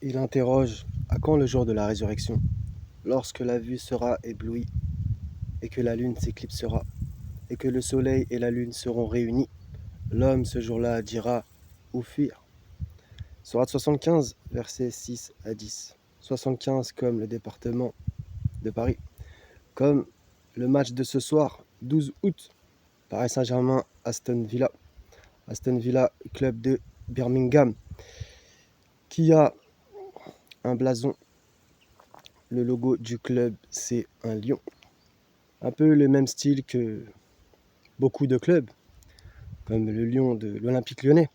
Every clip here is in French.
Il interroge à quand le jour de la résurrection, lorsque la vue sera éblouie, et que la lune s'éclipsera, et que le soleil et la lune seront réunis. L'homme ce jour-là dira où fuir. Sourate 75, versets 6 à 10. 75 comme le département de Paris, comme le match de ce soir, 12 août, Paris Saint-Germain, Aston Villa. Aston Villa, club de Birmingham, qui a un blason. Le logo du club, c'est un lion. Un peu le même style que beaucoup de clubs, comme le lion de l'Olympique lyonnais.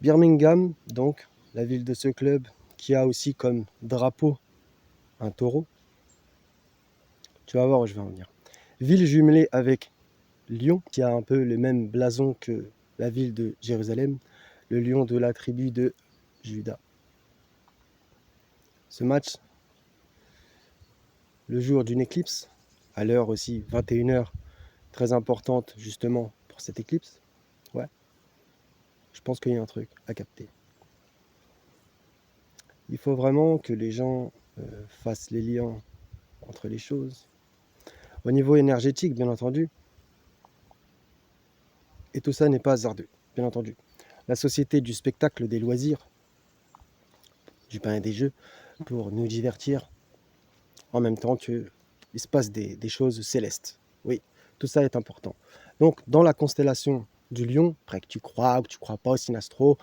Birmingham, donc, la ville de ce club, qui a aussi comme drapeau un taureau. Tu vas voir où je vais en venir. Ville jumelée avec Lyon, qui a un peu le même blason que la ville de Jérusalem, le lion de la tribu de Juda. Ce match, le jour d'une éclipse, à l'heure aussi 21h, très importante justement pour cette éclipse. Ouais, je pense qu'il y a un truc à capter. Il faut vraiment que les gens fassent les liens entre les choses. Au niveau énergétique, bien entendu, et tout ça n'est pas hasardeux, bien entendu. La société du spectacle, des loisirs, du pain et des jeux, pour nous divertir, en même temps qu'il se passe des choses célestes. Oui, tout ça est important. Donc, dans la constellation du lion, après que tu crois ou que tu ne crois pas au synastro,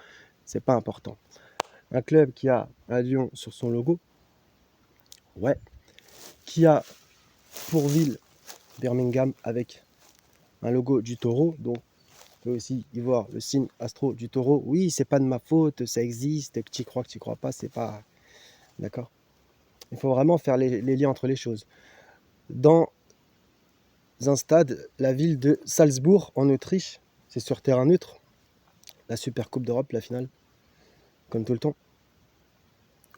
c'est pas important. Un club qui a un lion sur son logo, ouais, qui a pour ville Birmingham avec un logo du taureau, donc on peut aussi y voir le signe astro du taureau. Oui, c'est pas de ma faute, ça existe, que tu crois, que tu crois pas, c'est pas... D'accord. Il faut vraiment faire les liens entre les choses. Dans un stade, la ville de Salzbourg, en Autriche, c'est sur terrain neutre, la Super Coupe d'Europe, la finale, comme tout le temps.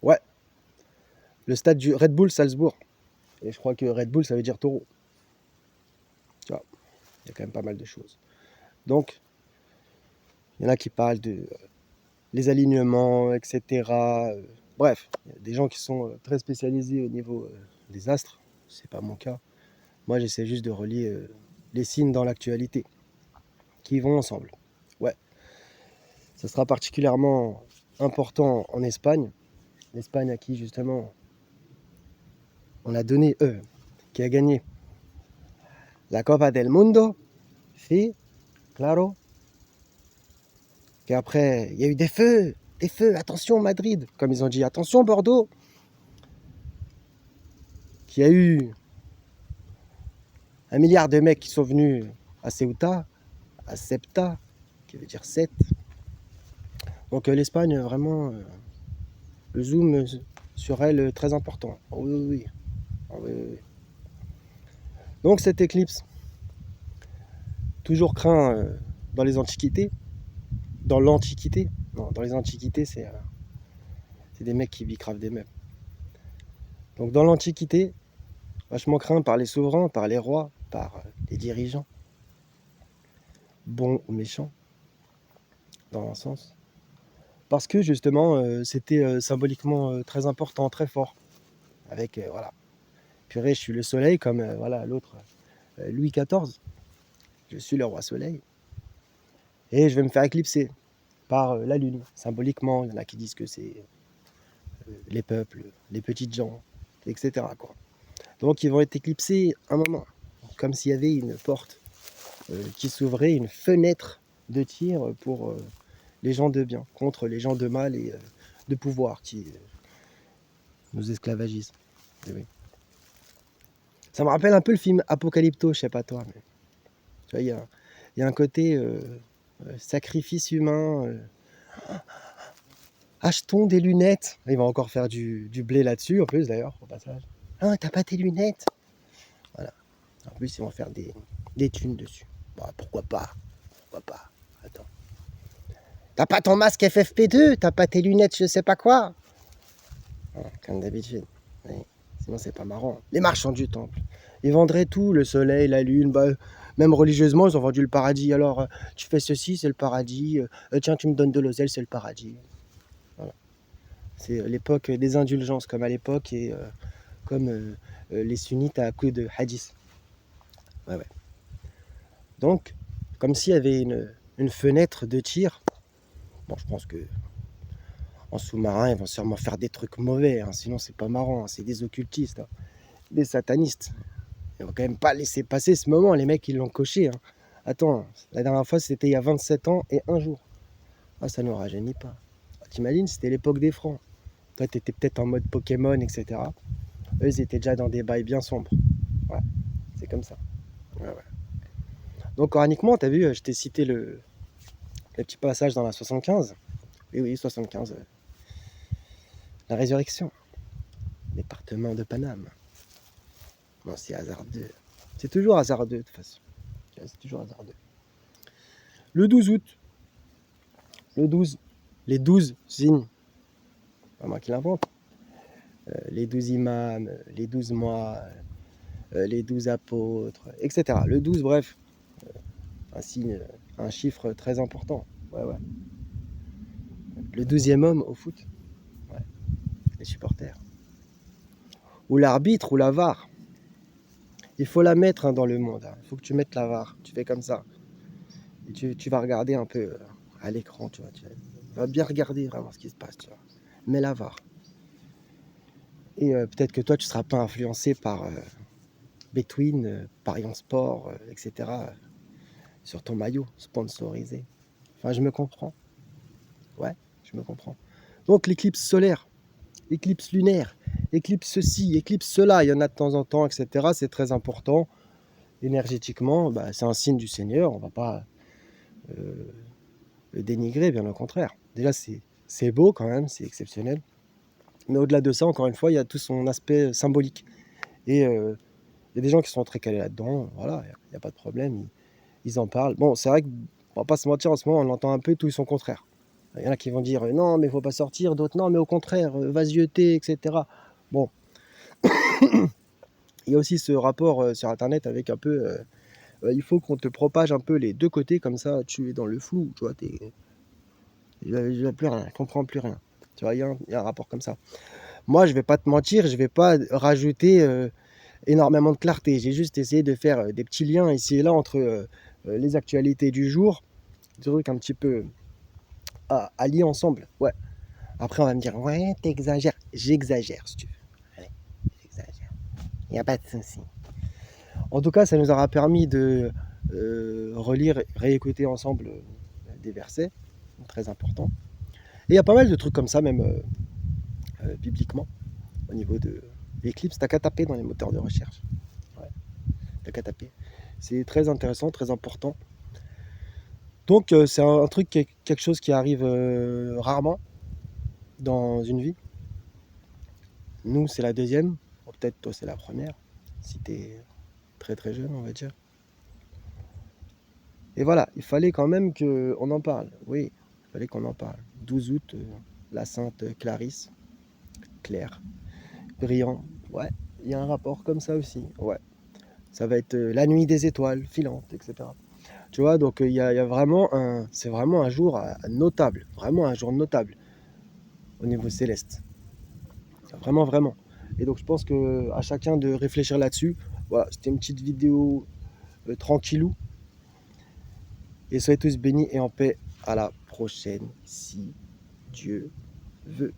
Ouais, le stade du Red Bull Salzbourg. Et je crois que Red Bull, ça veut dire taureau. Tu vois, il y a quand même pas mal de choses. Donc, il y en a qui parlent de les alignements, etc. Bref, il y a des gens qui sont très spécialisés au niveau des astres. C'est pas mon cas. Moi, j'essaie juste de relier les signes dans l'actualité qui vont ensemble. Ouais, ça sera particulièrement important en Espagne. L'Espagne à qui justement on a donné qui a gagné la Copa del Mundo. Si, claro. Qu'après, il y a eu des feux, attention Madrid, comme ils ont dit, attention Bordeaux. Qu'il y a eu 1 milliard de mecs qui sont venus à Ceuta, à Septa, qui veut dire 7. Donc l'Espagne, vraiment, le zoom sur elle, très important. Oh, oui, oui. Oh, oui, oui. Donc cette éclipse, toujours craint dans les antiquités, dans l'antiquité. Non, dans les antiquités, c'est des mecs qui bicravent des meubles. Donc dans l'antiquité, vachement craint par les souverains, par les rois, par les dirigeants, bons ou méchants, dans un sens. Parce que justement, c'était symboliquement très important, très fort. Avec, voilà, purée, je suis le soleil, comme voilà l'autre, Louis XIV. Je suis le roi soleil. Et je vais me faire éclipser par la lune, symboliquement. Il y en a qui disent que c'est les peuples, les petites gens, etc., quoi. Donc ils vont être éclipsés un moment, comme s'il y avait une porte qui s'ouvrait, une fenêtre de tir pour les gens de bien, contre les gens de mal et de pouvoir qui nous esclavagisent. Oui. Ça me rappelle un peu le film Apocalypto, je sais pas toi, mais tu vois, il y a un côté sacrifice humain. Achetons des lunettes. Il va encore faire du blé là-dessus, en plus d'ailleurs, au passage. Ah, t'as pas tes lunettes? Voilà. En plus, ils vont faire des thunes dessus. Bah, pourquoi pas? Pourquoi pas? Attends. T'as pas ton masque FFP2? T'as pas tes lunettes, je sais pas quoi? Ah, comme d'habitude. Oui. Sinon, c'est pas marrant. Les marchands du temple. Ils vendraient tout, le soleil, la lune, bah, même religieusement, ils ont vendu le paradis. Alors, tu fais ceci, c'est le paradis. Tiens, tu me donnes de l'oseille, c'est le paradis. Voilà. C'est l'époque des indulgences, comme à l'époque, et comme les sunnites à coup de hadith. Ouais, ouais. Donc, comme s'il y avait une fenêtre de tir. Bon, je pense que en sous-marin, ils vont sûrement faire des trucs mauvais, hein, sinon c'est pas marrant, hein, c'est des occultistes, hein, des satanistes. Ils vont quand même pas laisser passer ce moment, les mecs ils l'ont coché, hein. Attends, la dernière fois c'était il y a 27 ans et un jour. Ah, ça ne nous rajeunit pas. Ah, t'imagines, c'était l'époque des francs. Toi, t'étais peut-être en mode Pokémon, etc. Eux, ils étaient déjà dans des bails bien sombres. Ouais, c'est comme ça. Ouais, ouais. Donc, coraniquement, t'as vu, je t'ai cité le petit passage dans la 75. Oui, oui, 75. La résurrection. Département de Paname. Non, c'est hasardeux. C'est toujours hasardeux, de toute façon. C'est toujours hasardeux. Le 12 août, le 12, les 12 signes, pas moi qui l'invente, les 12 imams, les 12 mois, les 12 apôtres, etc. Le 12, bref, un signe, un chiffre très important. Ouais, ouais. Le 12e homme au foot, ouais, les supporters. Ou l'arbitre ou la VAR. Il faut la mettre, hein, dans le monde, hein. Il faut que tu mettes la VAR. Tu fais comme ça. Et tu vas regarder un peu à l'écran, tu vois. Tu vas bien regarder vraiment ce qui se passe, tu vois. Mets la VAR. Et peut-être que toi, tu ne seras pas influencé par Between, Parion Sport, etc. Sur ton maillot sponsorisé. Enfin, je me comprends. Ouais, je me comprends. Donc, l'éclipse solaire, éclipse lunaire, éclipse ceci, éclipse cela, il y en a de temps en temps, etc. C'est très important. Énergétiquement, bah, c'est un signe du Seigneur. On ne va pas le dénigrer, bien au contraire. Déjà, c'est beau quand même, c'est exceptionnel. Mais au-delà de ça, encore une fois, il y a tout son aspect symbolique. Et il y a des gens qui sont très calés là-dedans, voilà, il n'y a pas de problème, ils en parlent. Bon, c'est vrai qu'on va pas se mentir, en ce moment, on entend un peu tout et son contraire. Il y en a qui vont dire non, mais il ne faut pas sortir, d'autres non, mais au contraire, va zioter, etc. Bon, il y a aussi ce rapport sur Internet avec un peu, il faut qu'on te propage un peu les deux côtés, comme ça tu es dans le flou, tu vois, je ne plus rien, je comprends plus rien. Tu vois, il y a un rapport comme ça. Moi, je vais pas te mentir, je vais pas rajouter énormément de clarté. J'ai juste essayé de faire des petits liens ici et là entre les actualités du jour, des trucs un petit peu à lier ensemble. Ouais. Après, on va me dire, ouais, t'exagères. J'exagère, si tu veux. Allez, j'exagère. Il n'y a pas de souci. En tout cas, ça nous aura permis de relire, réécouter ensemble des versets, très importants. Et il y a pas mal de trucs comme ça, même bibliquement, au niveau de l'éclipse. T'as qu'à taper dans les moteurs de recherche. Ouais, t'as qu'à taper. C'est très intéressant, très important. Donc, c'est un truc, quelque chose qui arrive rarement dans une vie. Nous, c'est la deuxième. Bon, peut-être toi, c'est la première, si tu es très très jeune, on va dire. Et voilà, il fallait quand même qu'on en parle. Oui, il fallait qu'on en parle. 12 août, la Sainte Clarisse, Claire, brillant. Ouais, il y a un rapport comme ça aussi. Ouais, ça va être la nuit des étoiles filantes, etc. Tu vois, donc il y a vraiment c'est vraiment un jour notable, vraiment un jour notable au niveau céleste. Vraiment, vraiment. Et donc je pense que à chacun de réfléchir là-dessus. Voilà, c'était une petite vidéo tranquillou. Et soyez tous bénis et en paix. À la prochaine, si Dieu veut.